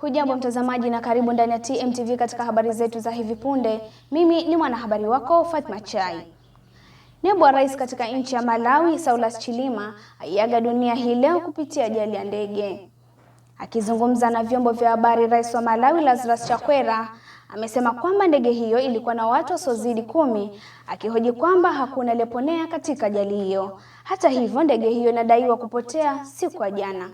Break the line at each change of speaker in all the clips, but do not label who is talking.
Hujambo mtazamaji na karibu ndani ya TMTV katika habari zetu za hivi punde. Mimi ni mwanahabari wako Fatma Chai. Naibu wa rais katika nchi ya Malawi, Saulos Chilima, aiaga dunia hii leo kupitia ajali ya ndege. Akizungumza na vyombo vya habari, rais wa Malawi Saulos Chilima amesema kwamba ndege hiyo ilikuwa na watu wasiozidi 10, akihoji kwamba hakuna aliyeponea katika ajali hiyo. Hata hivyo, ndege hiyo inadaiwa kupotea siku ya jana.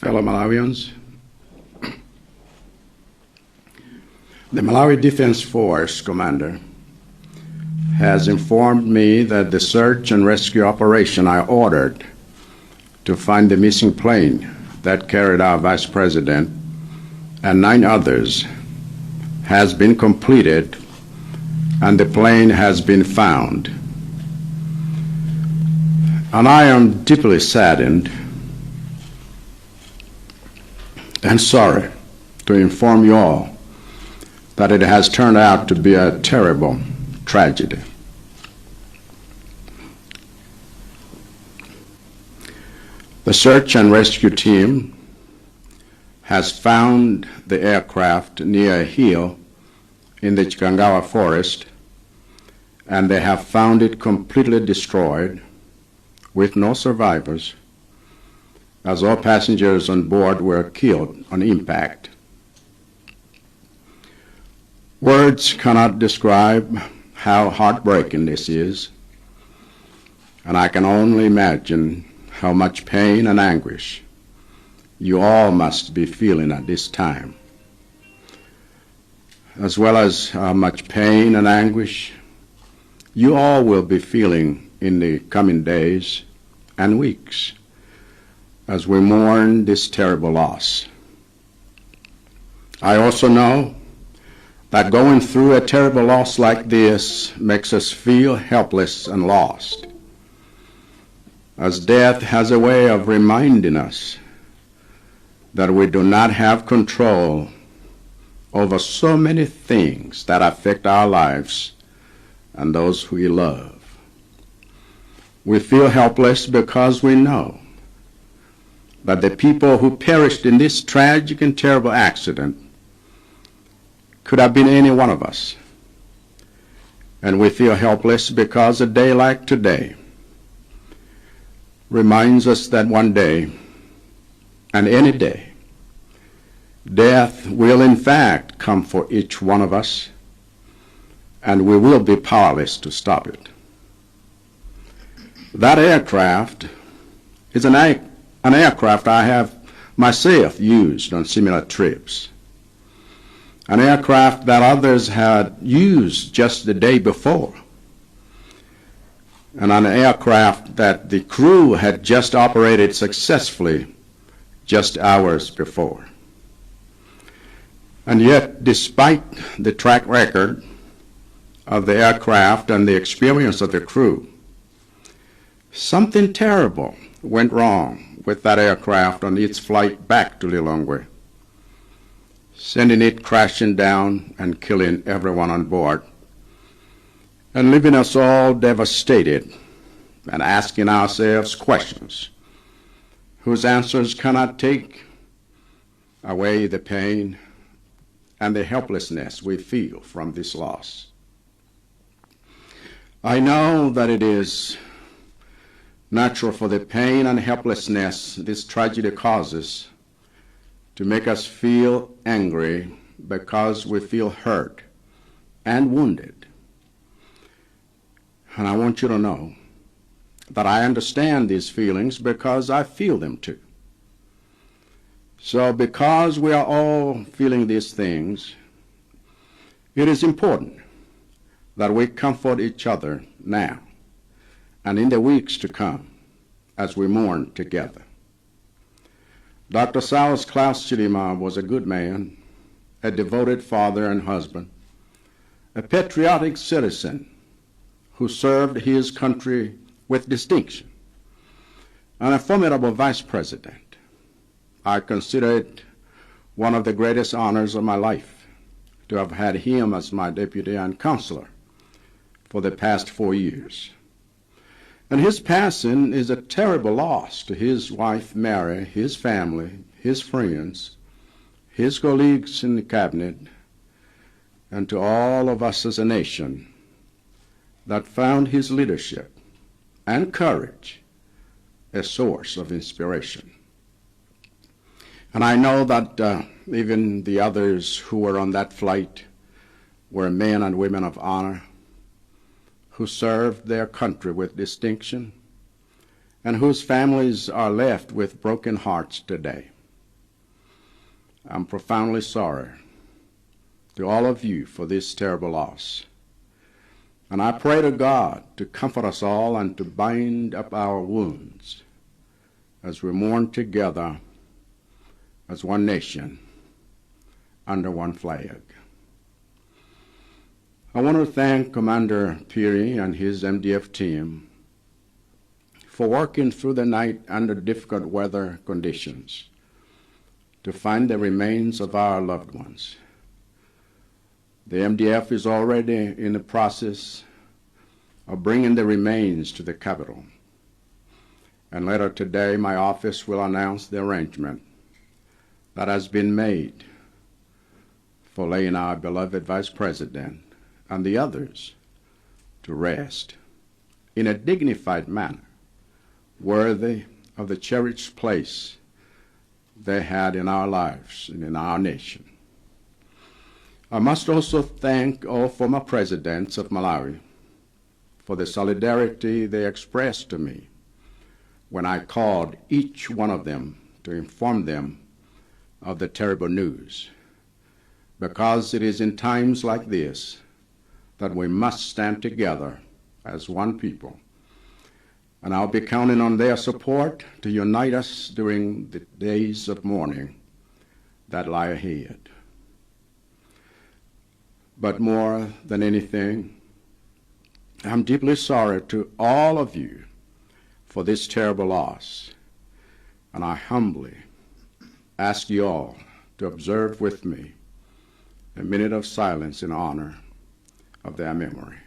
Fellow Malawians, the Malawi Defense Force commander has informed me that the search and rescue operation I ordered to find the missing plane that carried our Vice President and 9 others has been completed and the plane has been found. And I am deeply saddened and sorry to inform you all that it has turned out to be a terrible tragedy. The search and rescue team has found the aircraft near a hill in the Chikangawa forest, and they have found it completely destroyed with no survivors, as all passengers on board were killed on impact. Words cannot describe how heartbreaking this is, and I can only imagine how much pain and anguish you all must be feeling at this time, as well as how much pain and anguish you all will be feeling in the coming days and weeks as we mourn this terrible loss. I also know that going through a terrible loss like this makes us feel helpless and lost, as death has a way of reminding us that we do not have control over so many things that affect our lives and those we love. We feel helpless because we know that the people who perished in this tragic and terrible accident could have been any one of us. And we feel helpless because a day like today reminds us that one day, and any day, death will in fact come for each one of us, and we will be powerless to stop it. That aircraft is an aircraft I have myself used on similar trips. An aircraft that others had used just the day before. And an aircraft that the crew had just operated successfully just hours before. And yet, despite the track record of the aircraft and the experience of the crew, something terrible went wrong with that aircraft on its flight back to Lilongwe, sending it crashing down and killing everyone on board, and leaving us all devastated and asking ourselves questions whose answers cannot take away the pain and the helplessness we feel from this loss. I know that it is natural for the pain and helplessness this tragedy causes to make us feel angry because we feel hurt and wounded. And I want you to know that I understand these feelings because I feel them too. So because we are all feeling these things, it is important that we comfort each other now and in the weeks to come as we mourn together. Dr. Saulos Chilima was a good man, a devoted father and husband, a patriotic citizen who served his country with distinction, and a formidable vice president. I consider it one of the greatest honors of my life to have had him as my deputy and counselor for the past 4 years. And his passing is a terrible loss to his wife Mary, his family, his friends, his colleagues in the cabinet, and to all of us as a nation that found his leadership and courage a source of inspiration. And I know that even the others who were on that flight were men and women of honor who served their country with distinction and whose families are left with broken hearts today. I'm profoundly sorry to all of you for this terrible loss. And I pray to God to comfort us all and to bind up our wounds as we mourn together as one nation under one flag. I want to thank Commander Peary and his MDF team for working through the night under difficult weather conditions to find the remains of our loved ones. The MDF is already in the process of bringing the remains to the Capitol. And later today, my office will announce the arrangement that has been made for laying our beloved Vice President and the others to rest in a dignified manner, worthy of the cherished place they had in our lives and in our nation. I must also thank all former presidents of Malawi for the solidarity they expressed to me when I called each one of them to inform them of the terrible news, because it is in times like this that we must stand together as one people. And I'll be counting on their support to unite us during the days of mourning that lie ahead. But more than anything, I'm deeply sorry to all of you for this terrible loss, and I humbly ask you all to observe with me a minute of silence in honor of their memory.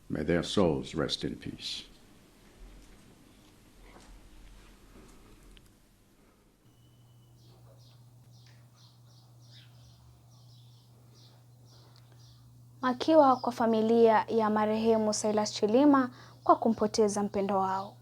May their souls rest in peace.
Makiwa kwa familia ya marehemu Saulos Chilima kwa kumpoteza mpendo wao.